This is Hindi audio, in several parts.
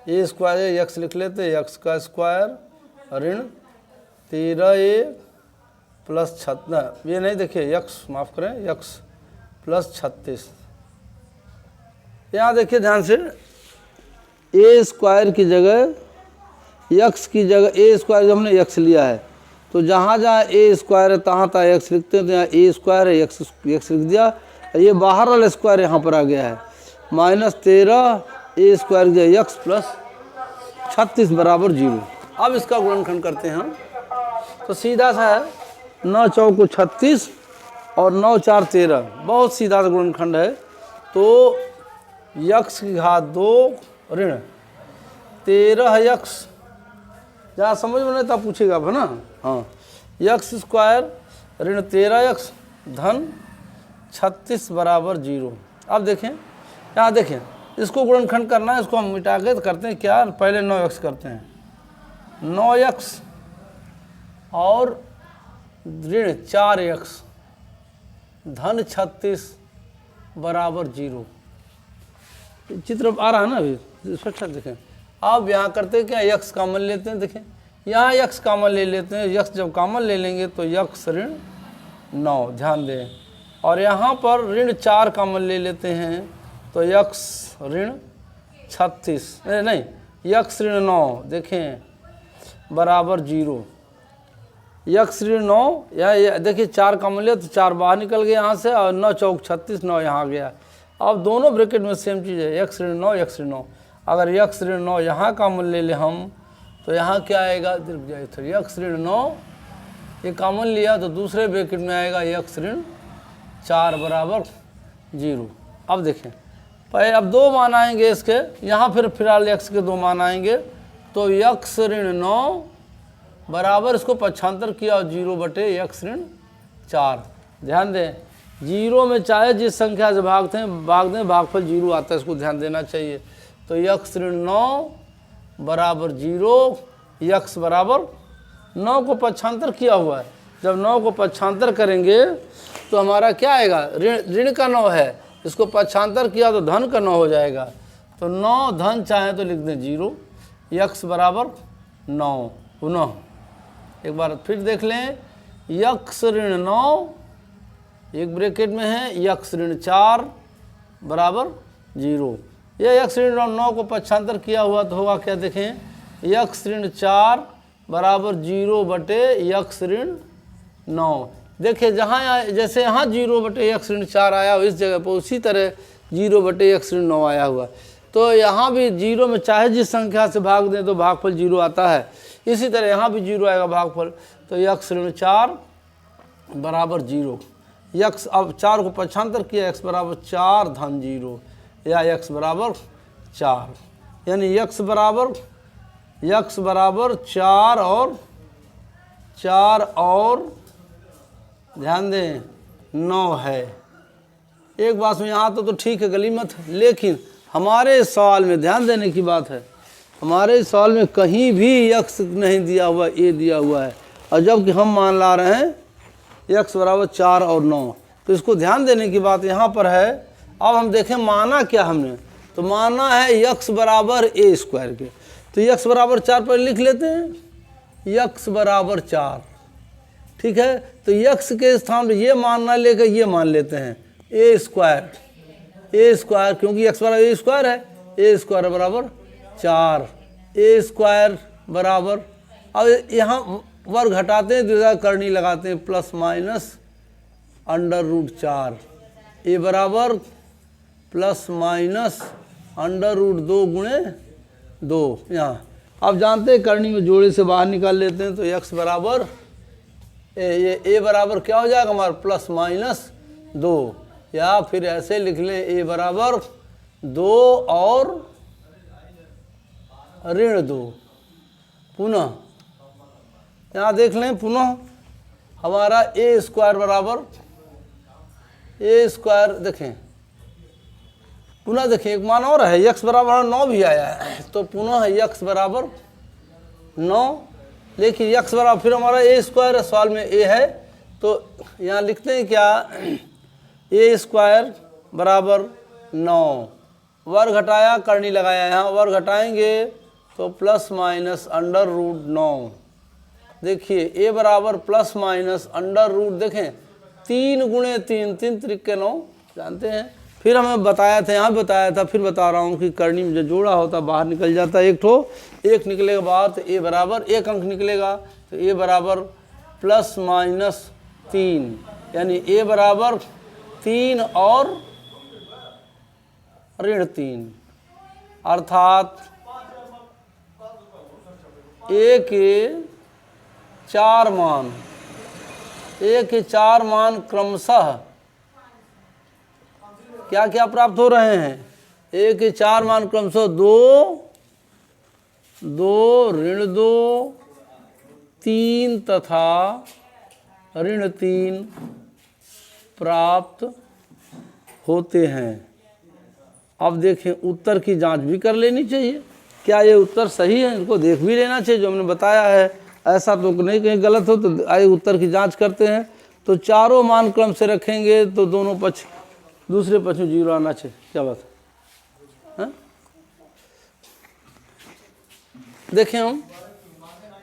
ए स्क्वायर है, यक्स लिख लेते, यक्स का स्क्वायर ऋण 13a प्लस 36, ये नहीं देखिए यक्स, माफ़ करें, यक्स प्लस 36। यहाँ देखिए ध्यान से, ए स्क्वायर की जगह यक्स की जगह ए स्क्वायर, जब हमने यक्स लिया है तो जहाँ जहाँ ए स्क्वायर है तहाँ तहाँ यक्स लिखते हैं, तो यहाँ ए स्क्वायर है, यक्स लिख दिया। ये बाहर वाला स्क्वायर यहाँ पर आ गया है, -13 ए स्क्वायर की जगह यक्स प्लस 36 बराबर 0। अब इसका गुणनखंड करते हैं हम, तो सीधा सा है, 9 चौको 36 और 9 4 13, बहुत सीधा सा गुणनखंड है। तो यक्स की घात 2 ऋण 13 यक्स, जहाँ समझ में नहीं तब पूछेगा अब, है ना। हाँ, यक्स स्क्वायर ऋण 13 यक्स धन 36 बराबर 0। अब देखें, यहाँ देखें, इसको गुणनखंड करना है, इसको हम मिटा के करते हैं क्या, पहले 9 यक्स करते हैं, 9 यक्स और ऋण 4 यक्स धन 36 बराबर 0। चित्र आ रहा है ना अभी, अच्छा देखें। अब यहाँ करते हैं क्या, यक्स कामन लेते हैं, देखें यहाँ यक्स कामन ले लेते हैं, यक्स जब कामन ले लेंगे तो यक्स ऋण 9, ध्यान दें, और यहाँ पर ऋण 4 कामन ले लेते हैं तो यक्स ऋण 36, नहीं यक्स ऋण 9, देखें बराबर 0। यक्स ऋण 9, यहाँ देखिए 4 कामन ले तो 4 बाहर निकल गए यहाँ से, और 9 चौक 36, 9 यहाँ आ गया। अब दोनों ब्रैकेट में सेम चीज़ है, यक्स ऋण 9 यक्स ऋण 9। अगर यक्स ऋण 9 यहाँ कामन ले हम तो यहाँ क्या आएगा, यक्स ऋण 9 ये कामन लिया तो दूसरे ब्रैकेट में आएगा यक्स ऋण 4 बराबर 0। अब देखें, पहले अब 2 मान आएंगे इसके, यहाँ फिलहाल यक्स के 2 मान आएंगे, तो यक्स ऋण 9 बराबर, इसको पक्षांतर किया 0 बटे यक्स ऋण 4। ध्यान दें, 0 में चाहे जिस संख्या से भाग दें भागफल 0 आता है, इसको ध्यान देना चाहिए। तो यक्स ऋण 9 बराबर 0, यक्स बराबर 9 को पक्षांतर किया हुआ है, जब 9 को पक्षांतर करेंगे तो हमारा क्या आएगा, ऋण का 9 है, इसको पक्षांतर किया तो धन का 9 हो जाएगा। तो 9 धन चाहे तो लिख दें 0, यक्स बराबर 9। पुनः एक बार फिर देख लें, यक्स ऋण 9 एक ब्रैकेट में है, यक्स ऋण 4 बराबर 0। यह यक्स ऋण 9 को पक्षांतर किया हुआ तो होगा क्या, देखें, यक्स ऋण 4 बराबर 0 बटे यक्स ऋण 9। देखिए जहाँ जैसे यहाँ 0 बटे यक्स ऋण 4 आया इस जगह पर, उसी तरह 0 बटे यक्स ऋण 9 आया हुआ। तो यहाँ भी 0 में चाहे जिस संख्या से भाग दें तो भागफल 0 आता है, इसी तरह यहाँ भी 0 आएगा भागफल। तो यक्स ऋण 4 बराबर 0, यक्स अब 4 को पक्षांतर किया, एक्स बराबर 4 धन 0, या यक्स बराबर 4, यानी यक्स बराबर 4 और ध्यान दें 9 है। एक बात में यहाँ तो ठीक है, गली मत, लेकिन हमारे सवाल में ध्यान देने की बात है, हमारे सवाल में कहीं भी यक्स नहीं दिया हुआ, ए दिया हुआ है, और जबकि हम मान ला रहे हैं यक्स बराबर 4 और 9, तो इसको ध्यान देने की बात यहाँ पर है। अब हम देखें माना क्या हमने, तो माना है यक्स बराबर ए स्क्वायर के, तो यक्स बराबर 4 पर लिख लेते हैं, यक्स बराबर 4, ठीक है। तो यक्स के स्थान पर ये मान ना लेकर ये मान लेते हैं ए स्क्वायर, क्योंकि यक्स बराबर ए स्क्वायर है, ए स्क्वायर बराबर 4, ए स्क्वायर बराबर, अब यहाँ वर्ग हटाते हैं, द्विघात करनी लगाते हैं, प्लस माइनस √4, ए बराबर प्लस माइनस √2 गुणे 2। यहाँ अब जानते हैं करनी में जोड़े से बाहर निकाल लेते हैं, तो यक्स बराबर ए बराबर क्या हो जाएगा हमारा, प्लस माइनस 2, या फिर ऐसे लिख लें ए बराबर 2 और ऋण 2। पुनः यहाँ देख लें, पुनः हमारा ए स्क्वायर बराबर, ए स्क्वायर देखें, पुनः देखें एक मान और है, यक्स बराबर 9 भी आया है, तो पुनः यक्स बराबर 9, लेकिन यक्स बराबर फिर हमारा ए स्क्वायर, सवाल में ए है, तो यहाँ लिखते हैं क्या, ए स्क्वायर बराबर 9, वर्ग घटाया, करनी लगाया, यहाँ वर्ग घटाएंगे तो प्लस माइनस अंडर रूट 9। देखिए a बराबर प्लस माइनस अंडर रूट, देखें 3 गुणे 3, 3 त्रिक 9 जानते हैं। फिर हमें बताया था, यहाँ बताया था, फिर बता रहा हूँ कि करनी में जो जोड़ा होता बाहर निकल जाता है, एक निकलेगा बाहर तो a बराबर 1 अंक निकलेगा, तो a बराबर प्लस माइनस 3, यानी a बराबर 3 और ऋण 3, अर्थात a के 4 मान, a के 4 मान क्रमशः क्या क्या प्राप्त हो रहे हैं। a के 4 मान क्रमशः 2, 2, ऋण 2, 3 तथा ऋण 3 प्राप्त होते हैं। अब देखें, उत्तर की जांच भी कर लेनी चाहिए, क्या ये उत्तर सही है, इनको देख भी लेना चाहिए जो हमने बताया है, ऐसा तो नहीं कहीं गलत हो। तो आइए उत्तर की जांच करते हैं। तो चारों मान क्रम से रखेंगे तो दोनों पक्ष, दूसरे पक्ष में 0 आना चाहिए, क्या बात है? देखें हम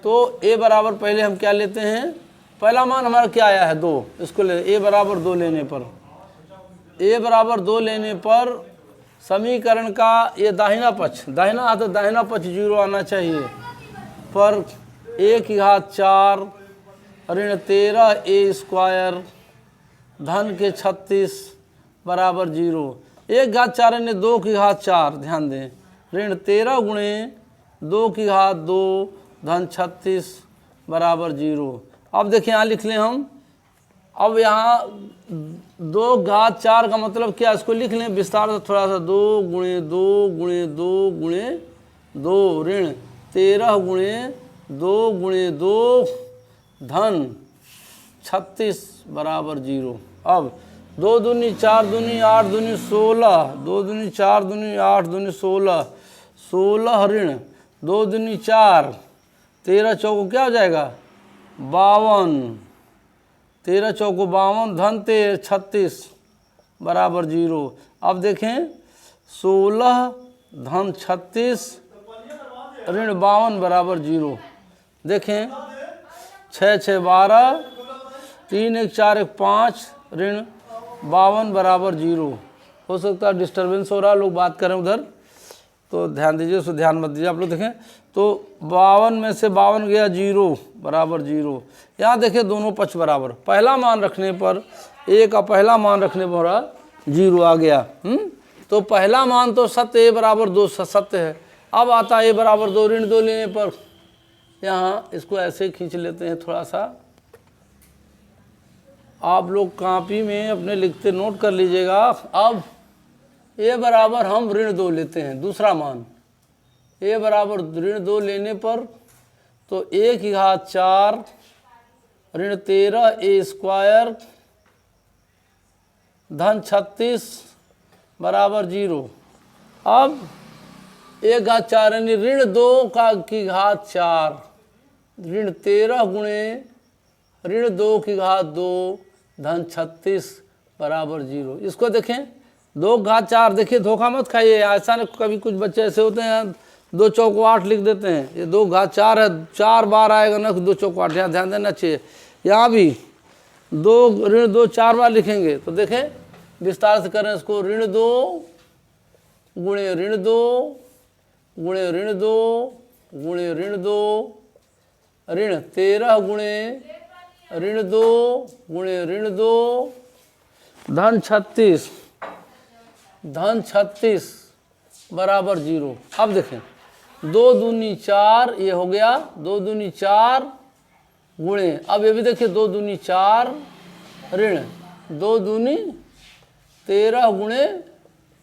तो a बराबर पहले हम क्या लेते हैं, पहला मान हमारा क्या आया है 2, इसको ले a बराबर 2 लेने पर, a बराबर 2 लेने पर समीकरण का ये दाहिना पक्ष, दाहिना हाथ दाहिना पक्ष 0 आना चाहिए, पर a की घात 4 ऋण 13 a स्क्वायर धन के 36 बराबर 0। 1 घात 4 यानी 2 की घात 4, ध्यान दें, ऋण 13 गुणे 2 की घात 2 धन 36 बराबर 0। अब देखिए यहाँ लिख लें हम, अब यहाँ 2 घात 4 का मतलब क्या, इसको लिख लें विस्तार से थोड़ा सा, 2 गुणे 2 गुणे 2 गुणे 2 ऋण 13 गुणे 2 गुणे 2 धन 36 बराबर 0। अब 2 दूनी 4 दूनी 8 दूनी 16, 2 दूनी 4 दूनी 8 दूनी 16, 16 ऋण 2 दूनी 4, 13 चौको क्या हो जाएगा 52, 13 चौको 52 धन 36 बराबर 0। अब देखें 16 धन 36 ऋण 52 बराबर 0। देखें 6 6 12, 3 1 4 1 5 ऋण 52 बराबर 0। हो सकता है डिस्टर्बेंस हो रहा है, लोग बात करें उधर, तो ध्यान दीजिए, उसको ध्यान मत दीजिए। आप लोग देखें तो 52 में से 52 गया 0 बराबर 0। यहाँ देखें दोनों पक्ष बराबर, पहला मान रखने पर a का पहला मान रखने पर 0 आ गया। तो पहला मान तो सत्य a बराबर 2 सत्य है। अब आता है a बराबर 2 ऋण 2 लेने पर, यहाँ इसको ऐसे खींच लेते हैं थोड़ा सा, आप लोग कॉपी में अपने लिखते नोट कर लीजिएगा। अब a बराबर हम ऋण 2 लेते हैं, दूसरा मान a बराबर ऋण 2 लेने पर तो a की घात 4 ऋण 13 a स्क्वायर धन 36 बराबर 0। अब 1 घात 4 यानी ऋण 2 का की घात 4 ऋण 13 गुणे ऋण 2 की घात 2 धन 36 बराबर 0। इसको देखें 2 घात 4, देखिए धोखा मत खाइए, ऐसा नहीं, कभी कुछ बच्चे ऐसे होते हैं 2 चौको 8 लिख देते हैं, ये 2 घात 4 है, 4 बार आएगा ना 2 चौको 8, यहाँ ध्यान देना चाहिए। यहाँ भी 2 ऋण 2 4 बार लिखेंगे, तो देखें विस्तार से करें इसको, ऋण 2 गुणे ऋण 2 गुणे ऋण 2 गुणे ऋण 2 ऋण 13 गुणे ऋण 2 गुणे ऋण 2 धन 36 बराबर 0। अब देखें 2 दूनी 4, ये हो गया 2 दूनी 4 गुणे, अब ये भी देखिए 2 दूनी 4 ऋण 2 दूनी 13 गुणे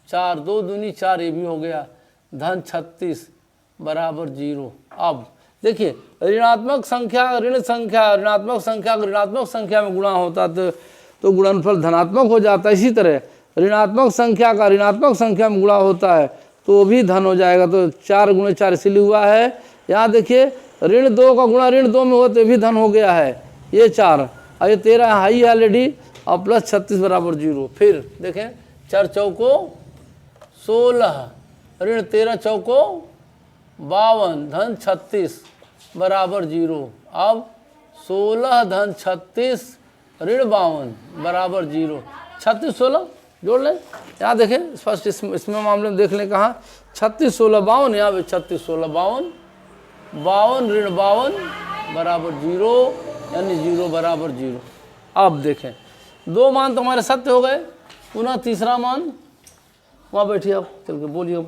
4, 2 दूनी 4, ये भी हो गया धन 36 बराबर 0। अब देखिए ऋणात्मक संख्या ऋणात्मक संख्या में गुणा होता तो गुणनफल धनात्मक हो जाता है। इसी तरह ऋणात्मक संख्या का ऋणात्मक संख्या में गुणा होता है तो भी धन हो जाएगा। तो 4 गुणे 4 इसीलिए हुआ है। यहाँ देखिए ऋण 2 का गुणा ऋण 2 में हो तो भी धन हो गया है, ये 4 और ये 13 हाई ऑलरेडी और प्लस 36 बराबर 0। फिर देखें 4 चौको 16 ऋण 13 चौको 52 धन 36 बराबर 0। अब 16 धन 36 ऋण 52 बराबर 0। 36 16 जोड़ लें, यहाँ देखें स्पष्ट, इसमें मामले में देख लें कहाँ 36 16 52, यहाँ पे 36 16 52, 52 ऋण 52 बराबर 0, यानी 0 बराबर 0। अब देखें दो मान तो हमारे सत्य हो गए, पुनः तीसरा मान, वहाँ बैठिए आप चल के बोलिए,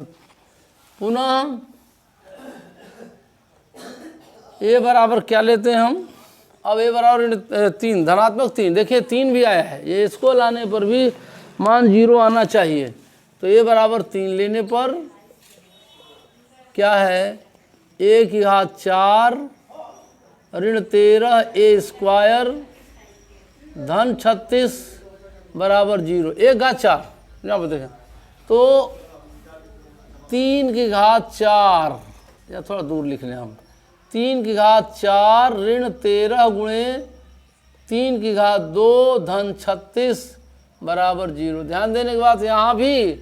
पुनः ए बराबर क्या लेते हैं हम, अब ए बराबर 3 धनात्मक 3, देखिए 3 भी आया है, ये इसको लाने पर भी मान 0 आना चाहिए। तो ए बराबर 3 लेने पर क्या है, ए की घात 4 ऋण 13 ए स्क्वायर धन 36 बराबर 0। 1 घात 4 यहाँ पर देखें तो 3 की घात 4, या थोड़ा दूर लिख लें हम, 3 की घात 4 ऋण 13 गुणे 3 की घात 2 धन 36 बराबर 0। ध्यान देने के बाद यहाँ भी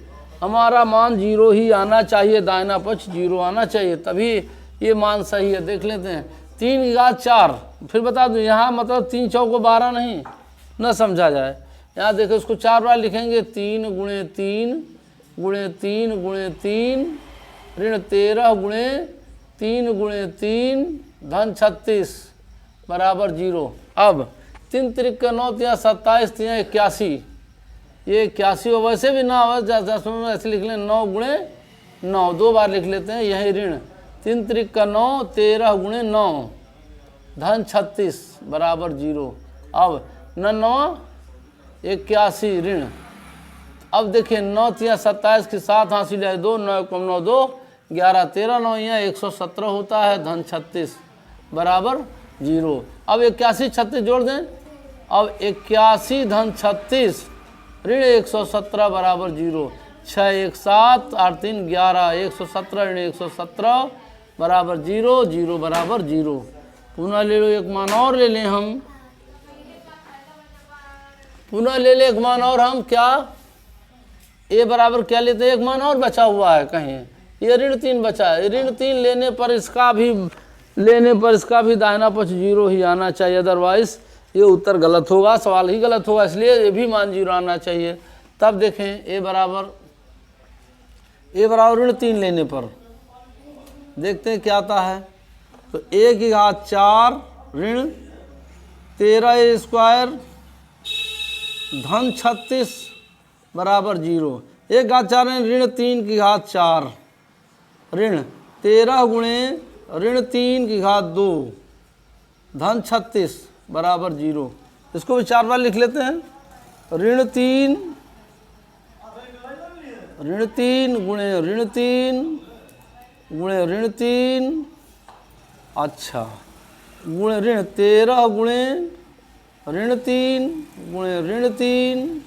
हमारा मान 0 ही आना चाहिए, दाहिना पक्ष 0 आना चाहिए, तभी ये मान सही है। देख लेते हैं 3 की घात 4, फिर बता दूँ यहाँ मतलब 3 चौको 12 नहीं, न समझा जाए। यहाँ देखो इसको 4 बार लिखेंगे, 3 गुणे 3 गुणे 3 गुणे 3 ऋण 13 गुणे 3 गुणे 3 धन 36 बराबर 0। अब 3 त्रिक 9 3 27 3 81, ये 81 हो, वैसे भी ना हो ऐसे लिख लें 9 गुणे 9, 2 बार लिख लेते हैं, यही ऋण 3 त्रिक 9 13 गुणे 9 धन 36 बराबर 0। अब 9 81 ऋण, अब देखिए 9 3 27 के साथ हासिल है 2, 9 कम 9 2 11 13 9 यहाँ 117 होता है धन 36 बराबर 0। अब 81 36 जोड़ दें, अब 81 धन 36 ऋण 117 बराबर 0। 6 1 7 8 3 11 117 ऋण 117 बराबर 0, 0 बराबर 0। पुनः ले लो एक मान और ले लें हम, पुनः ले ले एक मान और हम, क्या ए बराबर क्या लेते हैं, एक मान और बचा हुआ है कहीं, ये ऋण 3 बचा है, ऋण 3 लेने पर इसका भी दाहिना पक्ष 0 ही आना चाहिए, अदरवाइज ये उत्तर गलत होगा, सवाल ही गलत होगा, इसलिए ये भी मान 0 आना चाहिए। तब देखें ए बराबर ऋण 3 लेने पर देखते हैं क्या आता है। तो ए की घात 4 ऋण 13 ए स्क्वायर धन 36 बराबर 0। 1 घात 4 ऋण 3 की घात 4 ऋण 13 गुणे ऋण 3 की घात 2 धन 36 बराबर 0। इसको भी 4 बार लिख लेते हैं, ऋण 3 गुणे ऋण 3 गुणे ऋण 3, अच्छा गुणे ऋण 13 गुणे ऋण 3 गुणे ऋण 3,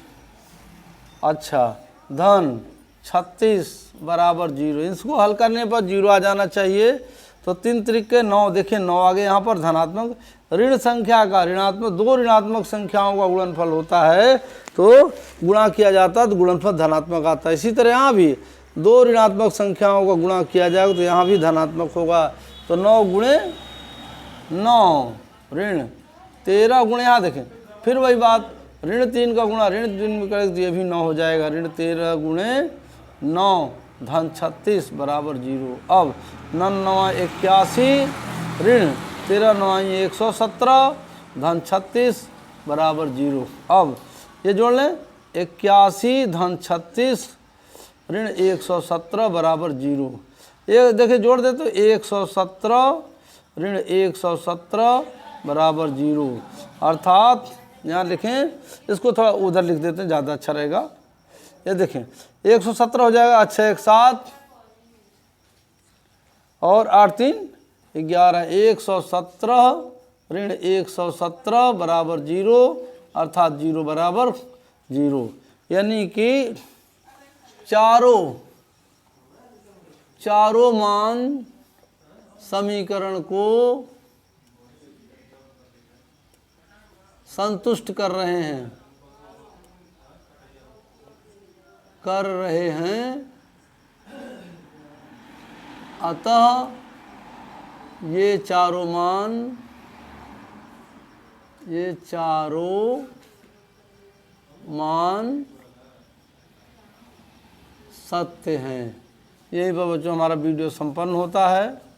अच्छा धन 36 बराबर 0। इसको हल करने पर 0 आ जाना चाहिए। तो 3 त्रिके 9, देखिए 9 आगे यहाँ पर धनात्मक ऋण संख्या का ऋणात्मक, 2 ऋणात्मक संख्याओं का गुणनफल होता है तो गुणा किया जाता है तो गुणनफल धनात्मक आता है। इसी तरह यहाँ भी 2 ऋणात्मक संख्याओं का गुणा किया जाएगा तो यहाँ भी धनात्मक होगा। तो 9 गुणे 9 ऋण 13 गुणे, यहाँ देखें फिर वही बात, ऋण 3 का गुणा ऋण 3 में करेंगे तो ये भी 9 हो जाएगा, ऋण 13 गुणे 9 धन 36 बराबर 0। अब 9 9 81 ऋण 13 9 117 धन 36 बराबर 0। अब ये जोड़ लें, 81 धन 36 ऋण 117 बराबर 0। ये देखिए जोड़ दे तो 117 ऋण 117 बराबर 0, अर्थात यहाँ लिखें, इसको थोड़ा उधर लिख देते हैं ज़्यादा अच्छा रहेगा। ये देखें 117 हो जाएगा, अच्छा 1 7 और 8 3 11 117 ऋण 117 बराबर 0, अर्थात 0 बराबर 0, यानी कि चारों मान समीकरण को संतुष्ट कर रहे हैं अतः ये चारों मान सत्य हैं। यही पर बच्चों हमारा वीडियो संपन्न होता है।